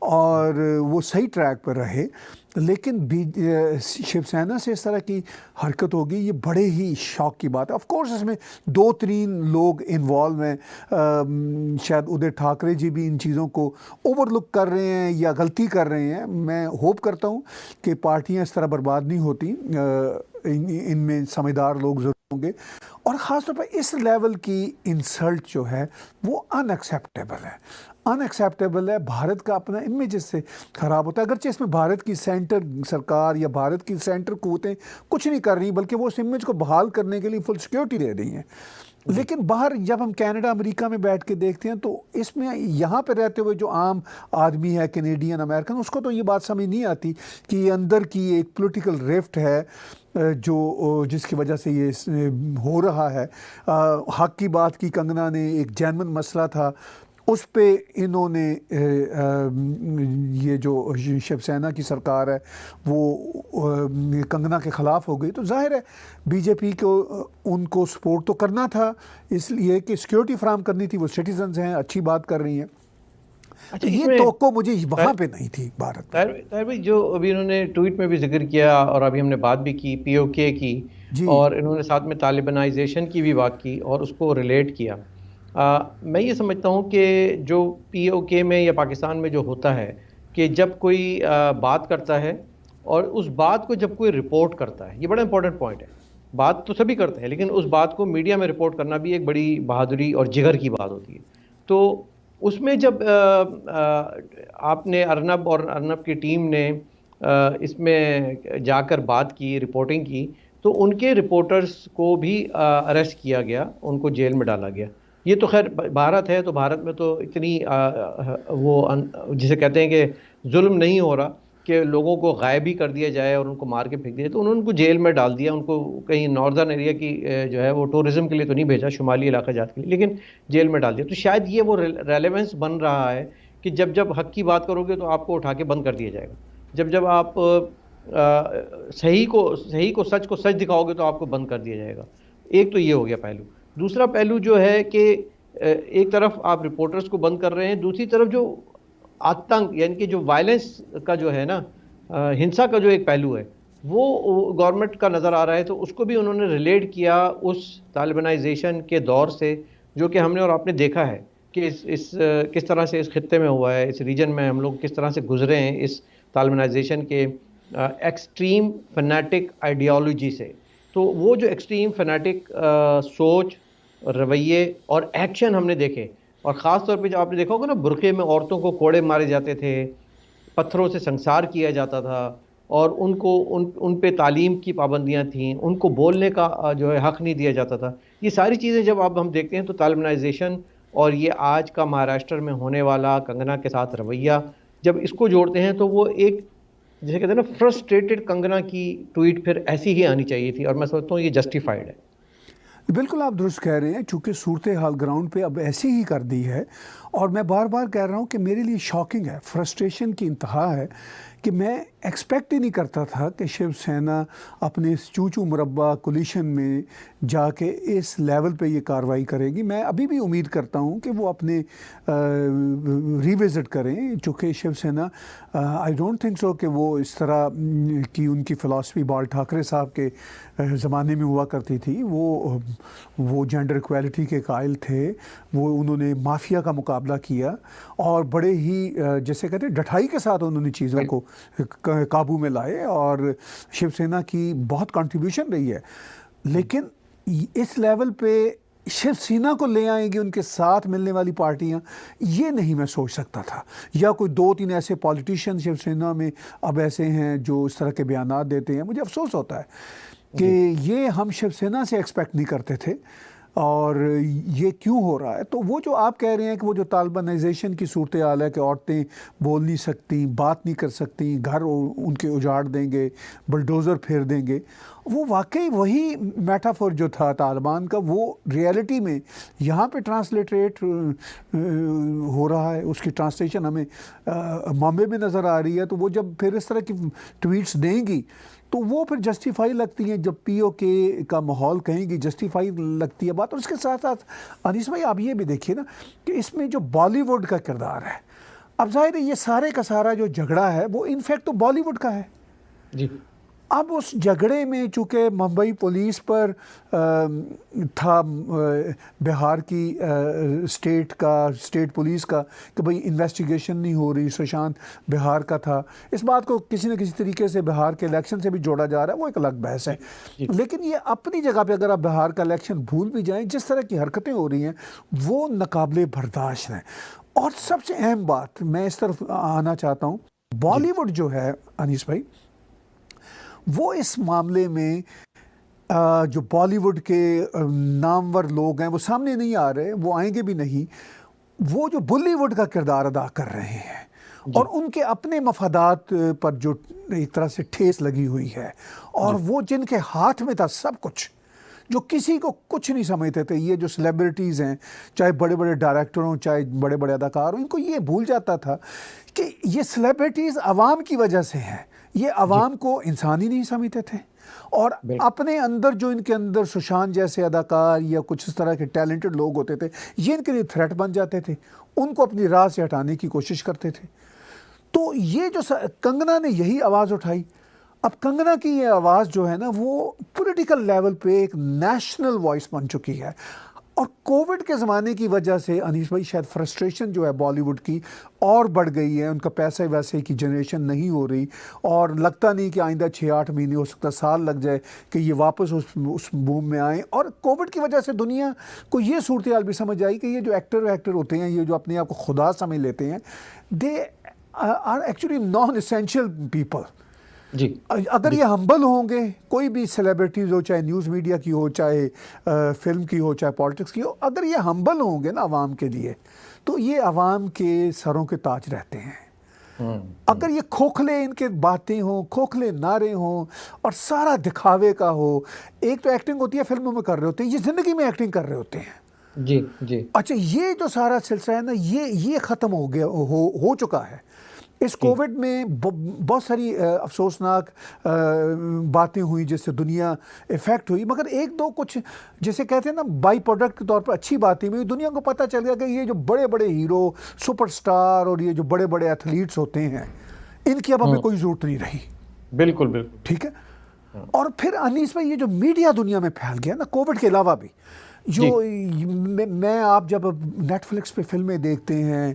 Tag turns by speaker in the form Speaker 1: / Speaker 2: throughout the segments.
Speaker 1: और वो सही ट्रैक पर रहे। लेकिन शिवसेना से इस तरह की हरकत होगी, ये बड़े ही शौक की बात है। ऑफ कोर्स इसमें 2-3 लोग इन्वॉल्व हैं, शायद उदय ठाकरे जी भी इन चीज़ों को ओवरलुक कर रहे हैं या गलती कर रहे हैं। मैं होप करता हूँ कि पार्टियां इस तरह बर्बाद नहीं होती, इनमें समझदार लोग ज़रूर होंगे। और ख़ास तौर पर इस लेवल की इंसल्ट जो है वो अनएक्सेप्टेबल है, अनएक्सेप्टेबल है। भारत का अपना इमेज इससे ख़राब होता है। अगरचे इसमें भारत की सेंटर सरकार या भारत की सेंटर कुव्वतें कुछ नहीं कर रही, बल्कि वो उस इमेज को बहाल करने के लिए फुल सिक्योरिटी दे रही हैं। लेकिन बाहर जब हम कनाडा अमेरिका में बैठ के देखते हैं तो इसमें यहाँ पे रहते हुए जो आम आदमी है, कैनेडियन अमेरिकन, उसको तो ये बात समझ नहीं आती कि अंदर की एक पॉलिटिकल रिफ्ट है जो जिसकी वजह से ये हो रहा है। हक की बात की कंगना ने, एक जेन्युइन मसला था उस पे इन्होंने ये जो शिवसेना की सरकार है वो कंगना के ख़िलाफ़ हो गई। तो जाहिर है बीजेपी को उनको सपोर्ट तो करना था, इसलिए कि सिक्योरिटी फराहम करनी थी। वो सिटीजन्स हैं, अच्छी बात कर रही हैं।
Speaker 2: अच्छा,
Speaker 1: ये तो मुझे वहाँ पे नहीं थी भारत में।
Speaker 2: ताहिर भाई, जो अभी इन्होंने ट्वीट में भी जिक्र किया और अभी हमने बात भी की पीओके की, और इन्होंने साथ में तालिबानाइजेशन की भी बात की और उसको रिलेट किया। मैं ये समझता हूँ कि जो पीओके में या पाकिस्तान में जो होता है कि जब कोई बात करता है और उस बात को जब कोई रिपोर्ट करता है, ये बड़ा इंपॉर्टेंट पॉइंट है। बात तो सभी करते हैं, लेकिन उस बात को मीडिया में रिपोर्ट करना भी एक बड़ी बहादुरी और जिगर की बात होती है। तो उसमें जब आपने अर्नब और अर्नब की टीम ने इसमें जाकर बात की, रिपोर्टिंग की, तो उनके रिपोर्टर्स को भी अरेस्ट किया गया, उनको जेल में डाला गया। ये तो खैर भारत है, तो भारत में तो इतनी जिसे कहते हैं कि जुल्म नहीं हो रहा कि लोगों को गायब ही कर दिया जाए और उनको मार के फेंक दिया। तो उन्होंने उनको जेल में डाल दिया, उनको कहीं नॉर्दर्न एरिया की जो है वो टूरिज्म के लिए तो नहीं भेजा, शुमाली इलाका जात के लिए, लेकिन जेल में डाल दिया। तो शायद ये वो रेलेवेंस बन रहा है कि जब जब हक की बात करोगे तो आपको उठा के बंद कर दिया जाएगा, जब जब आप सही को सच दिखाओगे तो आपको बंद कर दिया जाएगा। एक तो ये हो गया पहलू। दूसरा पहलू जो है कि एक तरफ आप रिपोर्टर्स को बंद कर रहे हैं, दूसरी तरफ जो आतंक यानी कि जो वायलेंस का जो है ना, हिंसा का जो एक पहलू है वो गवर्नमेंट का नज़र आ रहा है। तो उसको भी उन्होंने रिलेट किया उस तालिबानाइजेशन के दौर से, जो कि हमने और आपने देखा है कि किस तरह से इस खित्ते में हुआ है, इस रीजन में हम लोग किस तरह से गुजरे हैं इस तालिबानाइजेशन के एक्सट्रीम फैनेटिक आइडियोलॉजी से। तो वो जो एक्सट्रीम फैनेटिक सोच, रवैये और एक्शन हमने देखे, और ख़ास तौर पे जो आपने देखा होगा ना, बुरखे में औरतों को कोड़े मारे जाते थे, पत्थरों से संसार किया जाता था, और उनको उन पे तालीम की पाबंदियां थीं, उनको बोलने का जो है हक़ नहीं दिया जाता था। ये सारी चीज़ें जब अब हम देखते हैं तो तालिबानाइजेशन और ये आज का महाराष्ट्र में होने वाला कंगना के साथ रवैया, जब इसको जोड़ते हैं तो वो एक, जिसे कहते हैं ना, फ्रस्ट्रेटेड कंगना की ट्वीट फिर ऐसी ही आनी चाहिए थी, और मैं समझता हूँ ये जस्टिफाइड है।
Speaker 1: बिल्कुल आप दुरुस्त कह रहे हैं, चूँकि सूरत हाल ग्राउंड पे अब ऐसी ही कर दी है। और मैं बार बार कह रहा हूँ कि मेरे लिए शॉकिंग है, फ्रस्ट्रेशन की इंतहा है कि मैं एक्सपेक्ट ही नहीं करता था कि शिवसेना अपने इस चूचू मुरब्बा कोलिशन में जाके इस लेवल पे ये कार्रवाई करेगी। मैं अभी भी उम्मीद करता हूँ कि वो अपने रिविज़िट करें, चूँकि Shiv Sena I don't think so कि वो इस तरह की उनकी फ़िलासफ़ी बाल ठाकरे साहब के ज़माने में हुआ करती थी। वो जेंडर इक्वालिटी के कायल थे, वो उन्होंने माफिया का मुकाबला किया और बड़े ही जैसे कहते हैं डठाई के साथ उन्होंने चीज़ों को काबू में लाए, और शिवसेना की बहुत कंट्रीब्यूशन रही है। लेकिन इस लेवल पे शिवसेना को ले आएंगी उनके साथ मिलने वाली पार्टियां, ये नहीं मैं सोच सकता था। या कोई 2-3 ऐसे पॉलिटिशियन शिवसेना में अब ऐसे हैं जो इस तरह के बयानात देते हैं। मुझे अफसोस होता है कि ये हम शिवसेना से एक्सपेक्ट नहीं करते थे, और ये क्यों हो रहा है। तो वो जो आप कह रहे हैं कि वो जो तालिबानाइजेशन की सूरत हाल है कि औरतें बोल नहीं सकती, बात नहीं कर सकती, घर उनके उजाड़ देंगे, बुलडोज़र फेर देंगे, वो वाकई वही मेटाफोर जो था तालिबान का, वो रियलिटी में यहाँ पे ट्रांसलेटेड हो रहा है। उसकी ट्रांसलेशन हमें बॉम्बे में नज़र आ रही है। तो वो जब फिर इस तरह की ट्वीट्स देंगी तो वो फिर जस्टिफाई लगती हैं, जब पीओके का माहौल कहेंगी जस्टिफाई लगती है बात। और उसके साथ साथ अनीस भाई आप ये भी देखिए ना कि इसमें जो बॉलीवुड का किरदार है, अब जाहिर है ये सारे का सारा जो झगड़ा है वो इनफैक्ट तो बॉलीवुड का है
Speaker 2: जी।
Speaker 1: अब उस झगड़े में चूँकि मुंबई पुलिस पर था बिहार की स्टेट पुलिस का कि भाई इन्वेस्टिगेशन नहीं हो रही, सुशांत बिहार का था, इस बात को किसी न किसी तरीके से बिहार के इलेक्शन से भी जोड़ा जा रहा है, वो एक अलग बहस है। लेकिन ये अपनी जगह पे अगर आप बिहार का इलेक्शन भूल भी जाएं, जिस तरह की हरकतें हो रही हैं वो नाकाबिले बर्दाश्त हैं। और सबसे अहम बात मैं इस तरफ आना चाहता हूँ, बॉलीवुड जो है अनीस भाई, वो इस मामले में जो बॉलीवुड के नामवर लोग हैं वो सामने नहीं आ रहे, वो आएंगे भी नहीं, वो जो बॉलीवुड का किरदार अदा कर रहे हैं और उनके अपने मफादात पर जो एक तरह से ठेस लगी हुई है, और वो जिनके हाथ में था सब कुछ, जो किसी को कुछ नहीं समझते थे, ये जो सेलिब्रिटीज़ हैं, चाहे बड़े बड़े डायरेक्टर हों, चाहे बड़े बड़े अदाकार हों, इनको ये भूल जाता था कि ये सेलिब्रिटीज़ आवाम की वजह से हैं, ये आवाम को इंसान ही नहीं समझते थे। और अपने अंदर जो इनके अंदर सुशांत जैसे अदाकार या कुछ इस तरह के टैलेंटेड लोग होते थे, ये इनके लिए थ्रेट बन जाते थे, उनको अपनी राह से हटाने की कोशिश करते थे। तो ये जो कंगना ने यही आवाज़ उठाई। अब कंगना की ये आवाज़ जो है ना, वो पॉलिटिकल लेवल पे एक नेशनल वॉइस बन चुकी है। और कोविड के ज़माने की वजह से अनीस भाई शायद फ्रस्ट्रेशन जो है बॉलीवुड की और बढ़ गई है, उनका पैसे वैसे की जनरेशन नहीं हो रही, और लगता नहीं कि आइंदा 6-8 महीने, हो सकता साल लग जाए कि ये वापस उस बूम में आए। और कोविड की वजह से दुनिया को ये सूरत हाल भी समझ आई कि ये जो एक्टर होते हैं, ये जो अपने आप को खुदा समझ लेते हैं, they are actually non essential people
Speaker 2: जी।
Speaker 1: अगर ये हम्बल होंगे, कोई भी सेलिब्रिटीज़ हो, चाहे न्यूज़ मीडिया की हो, चाहे फिल्म की हो, चाहे पॉलिटिक्स की हो, अगर ये हम्बल होंगे ना आवाम के लिए, तो ये आवाम के सरों के ताज रहते हैं। अगर ये खोखले इनके बातें हों, खोखले नारे हों और सारा दिखावे का हो, एक तो एक्टिंग होती है, फिल्मों में कर रहे होते हैं, ये ज़िंदगी में एक्टिंग कर रहे होते हैं।
Speaker 2: जी जी।
Speaker 1: अच्छा, ये जो सारा सिलसिला है ना, ये ख़त्म हो गया, हो चुका है। इस कोविड में बहुत सारी अफसोसनाक बातें हुई जिससे दुनिया इफ़ेक्ट हुई, मगर एक दो कुछ जैसे कहते हैं ना बाई प्रोडक्ट के तौर पर अच्छी बातें हुई। दुनिया को पता चल गया कि ये जो बड़े बड़े हीरो, सुपरस्टार और ये जो बड़े बड़े एथलीट्स होते हैं, इनकी अब हमें कोई ज़रूरत नहीं रही।
Speaker 2: बिल्कुल बिल्कुल
Speaker 1: ठीक है। और फिर अनीस भाई, ये जो मीडिया दुनिया में फैल गया ना कोविड के अलावा भी, जो मैं आप जब नेटफ्लिक्स पे फिल्में देखते हैं,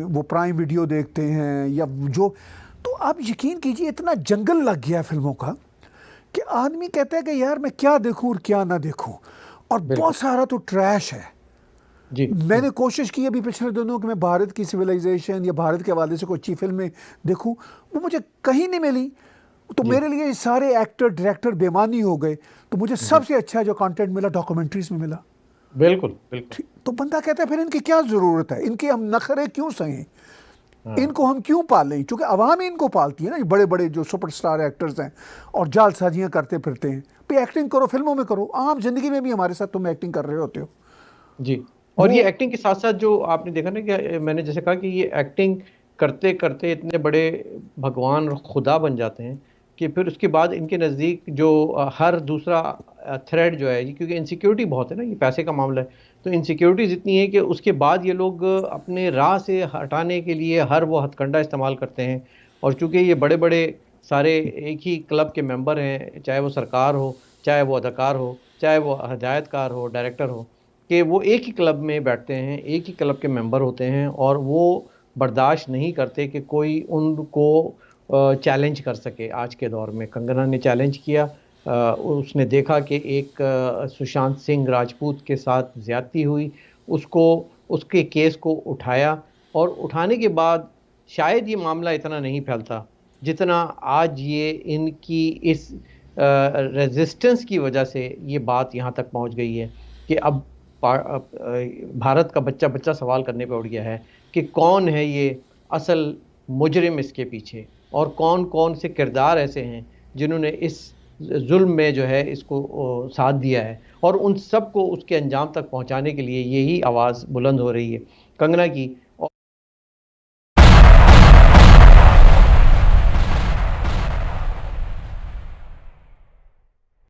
Speaker 1: वो प्राइम वीडियो देखते हैं या जो, तो आप यकीन कीजिए इतना जंगल लग गया फिल्मों का कि आदमी कहता है कि यार मैं क्या देखूं और क्या ना देखूं, और बहुत सारा तो ट्रैश है।
Speaker 2: जी।
Speaker 1: मैंने कोशिश की अभी पिछले दिनों कि मैं भारत की सिविलाइजेशन या भारत के हवाले से कोई अच्छी फिल्में देखूं, वो मुझे कहीं नहीं मिली। तो मेरे लिए सारे एक्टर डायरेक्टर बेमानी हो गए। तो मुझे सबसे अच्छा जो कंटेंट मिला डॉक्यूमेंट्रीज में मिला।
Speaker 2: बिल्कुल बिल्कुल।
Speaker 1: तो बंदा कहता है फिर इनकी क्या ज़रूरत है, इनके हम नखरे क्यों सहें, इनको हम क्यों पालें, क्योंकि आवाम ही इनको पालती है ना। ये बड़े बड़े जो सुपरस्टार एक्टर्स हैं और जालसाजियाँ करते फिरते हैं, भाई एक्टिंग करो, फिल्मों में करो, आम जिंदगी में भी हमारे साथ तुम एक्टिंग कर रहे होते हो।
Speaker 2: जी। और ये एक्टिंग के साथ साथ जो आपने देखा ना कि मैंने जैसे कहा कि ये एक्टिंग करते करते इतने बड़े भगवान और खुदा बन जाते हैं कि फिर उसके बाद इनके नज़दीक जो हर दूसरा थ्रेड जो है, क्योंकि इनसिक्योरिटी बहुत है ना, ये पैसे का मामला है, तो इनसिक्योरिटीज़ इतनी है कि उसके बाद ये लोग अपने राह से हटाने के लिए हर वो हथकंडा इस्तेमाल करते हैं। और चूँकि ये बड़े बड़े सारे एक ही क्लब के मेंबर हैं, चाहे वो सरकार हो, चाहे वो अदाकार हो, चाहे वो हदायतकार हो, डायरेक्टर हो, कि वो एक ही क्लब में बैठते हैं, एक ही क्लब के मेंबर होते हैं, और वो बर्दाश्त नहीं करते कि कोई उनको चैलेंज कर सके। आज के दौर में कंगना ने चैलेंज किया, उसने देखा कि एक सुशांत सिंह राजपूत के साथ ज़्यादती हुई, उसको उसके केस को उठाया, और उठाने के बाद शायद ये मामला इतना नहीं फैलता जितना आज ये इनकी इस रेजिस्टेंस की वजह से ये बात यहाँ तक पहुँच गई है कि अब भारत का बच्चा बच्चा सवाल करने पे उठ गया है कि कौन है ये असल मुजरिम इसके पीछे, और कौन कौन से किरदार ऐसे हैं जिन्होंने इस जुल्म में जो है इसको साथ दिया है, और उन सब को उसके अंजाम तक पहुंचाने के लिए यही आवाज़ बुलंद हो रही है कंगना की